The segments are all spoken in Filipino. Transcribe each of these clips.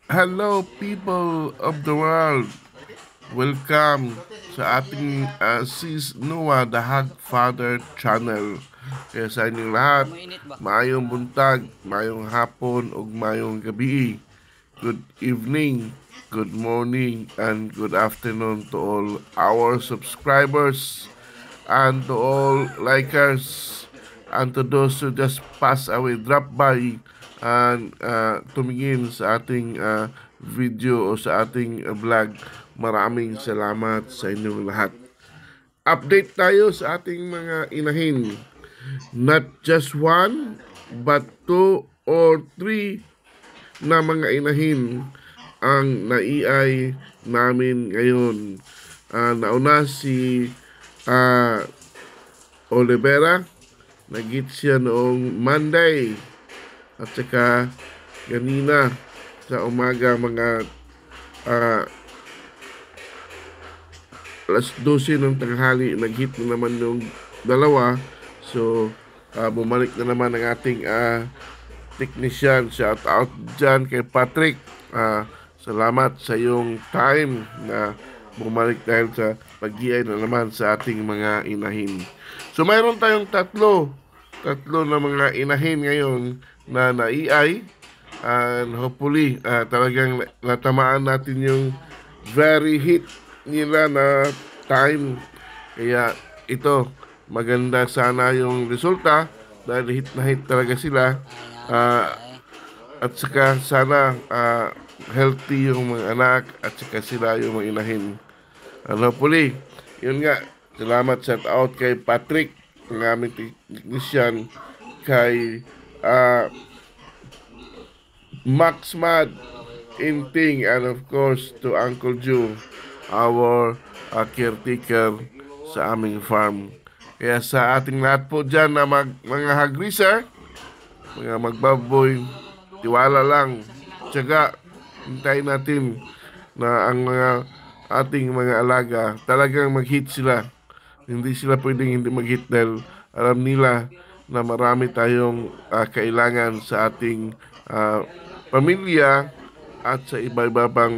Hello people of the world. Welcome sa ating Sis Noah, the Hagfather channel. Kaya sa inyong lahat, Mainit ba? maayong buntag, maayong hapon, ug maayong gabi. Good evening, good morning, and good afternoon to all our subscribers and to all likers and to those who just pass away, drop by and tumingin sa ating video o sa ating vlog. Maraming salamat sa inyong lahat. Update tayo sa ating mga inahin. Not just one, but two or three na mga inahin ang naiay namin ngayon. Nauna si uh, Olivera, nagit siya noong Monday at saka ganina sa umaga mga uh, alas 12 ng tanghali nag-hit na naman yung dalawa. So bumalik na naman ang ating technician. Shout out dyan kay Patrick. Salamat sa iyong time na bumalik dahil sa pag-iay na naman sa ating mga inahin. So mayroon tayong tatlo na mga inahin ngayon na naiay, and hopefully talagang natamaan natin yung very hit nila na time. Kaya ito, maganda sana yung resulta dahil hit na hit talaga sila. Ah, at saka sana healthy yung mga anak at saka sila yung mga inahin. And hopefully, yun nga, salamat shout out kay Patrick, ang aming technician, kay Max Mad, Inting, and of course to Uncle Joe, our caretaker sa aming farm. Kaya sa ating lahat po dyan na mga hagriser, mga magbaboy, tiwala lang, tiyaga, hintayin natin na ang mga ating mga alaga talagang mag-hit sila. Hindi sila pwedeng hindi mag-hit dahil alam nila na marami tayong kailangan sa ating pamilya at sa iba-iba pang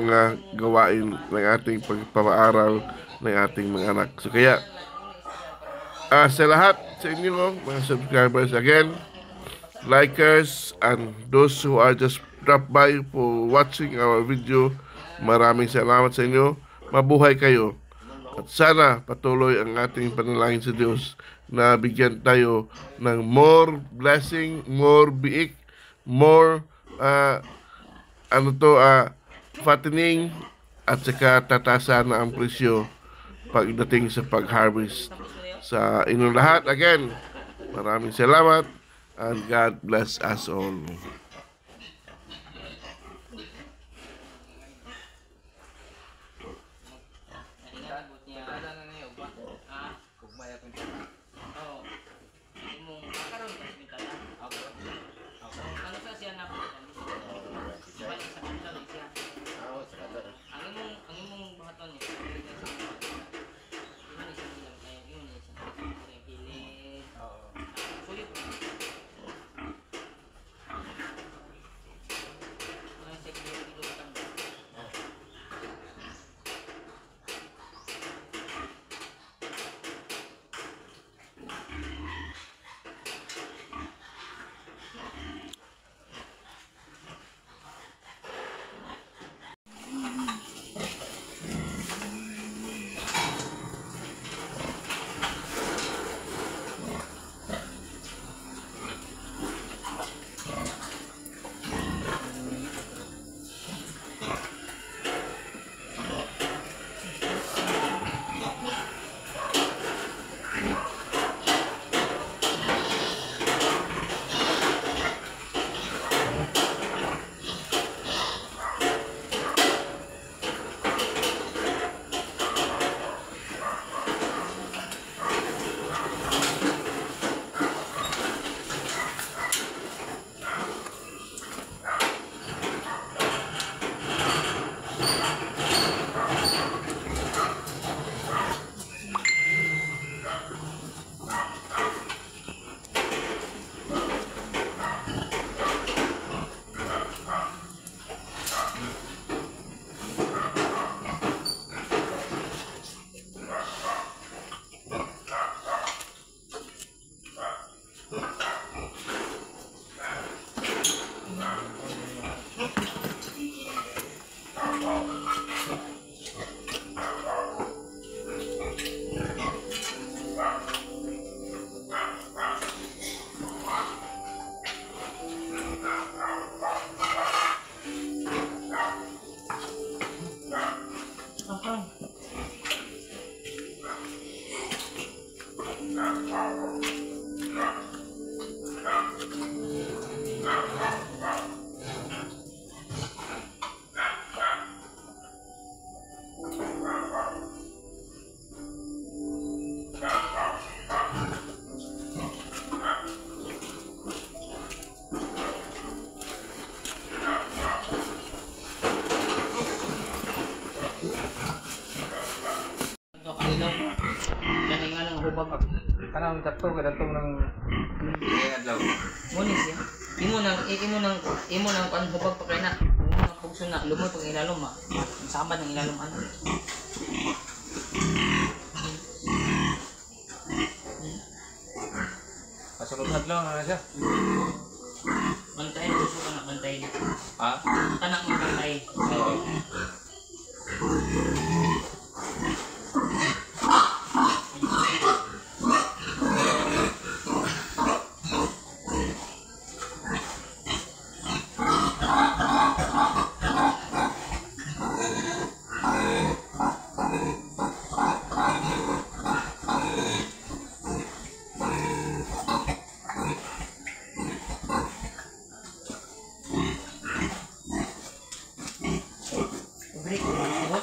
gawain ng ating pagpapaaral ng ating mga anak. So kaya sa lahat sa inyo mga subscribers, again, likers, and those who are just drop by for watching our video, maraming salamat sa inyo. Mabuhay kayo. At sana patuloy ang ating panalangin sa Diyos na bigyan tayo ng more blessing, more biik, more fattening, at saka tatasan na ang presyo pagdating sa pag-harvest. Sa inyong lahat, again, maraming salamat and God bless us all. kanang takto ka datong ng adlaw. Muni siya. Imo nang panhubag pa kay na. Imo nang pugso na lumoy pag ilalom ma. Sama ng ilalom ano. Pasulod adlaw na siya. Bantay gusto ka na bantay. Ha? Tanak mo bantay. Break mo ba?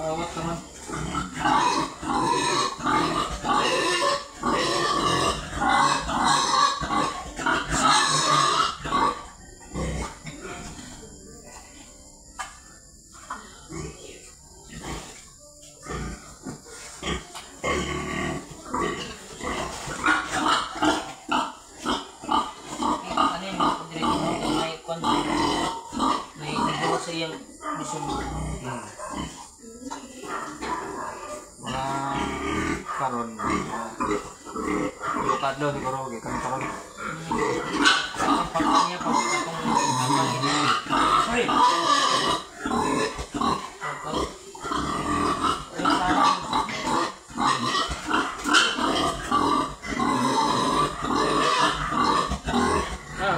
Awat naman. Ano yung mga pagdiretso mo may content. May nagawa sa iyang mission mo. Mga karon kadlo siguro gikan karon. Ang pagkanya pag itong habang ina. Sorry.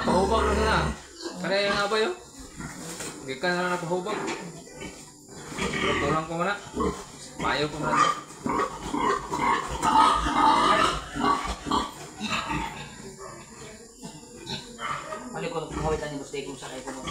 Pahubag na na. Kaya yung abay yo. Gikan na pahubag. Kurang ko mana. Mayo ko mana. Mali ko kawitan ni Boss Day kung sakay ko mo.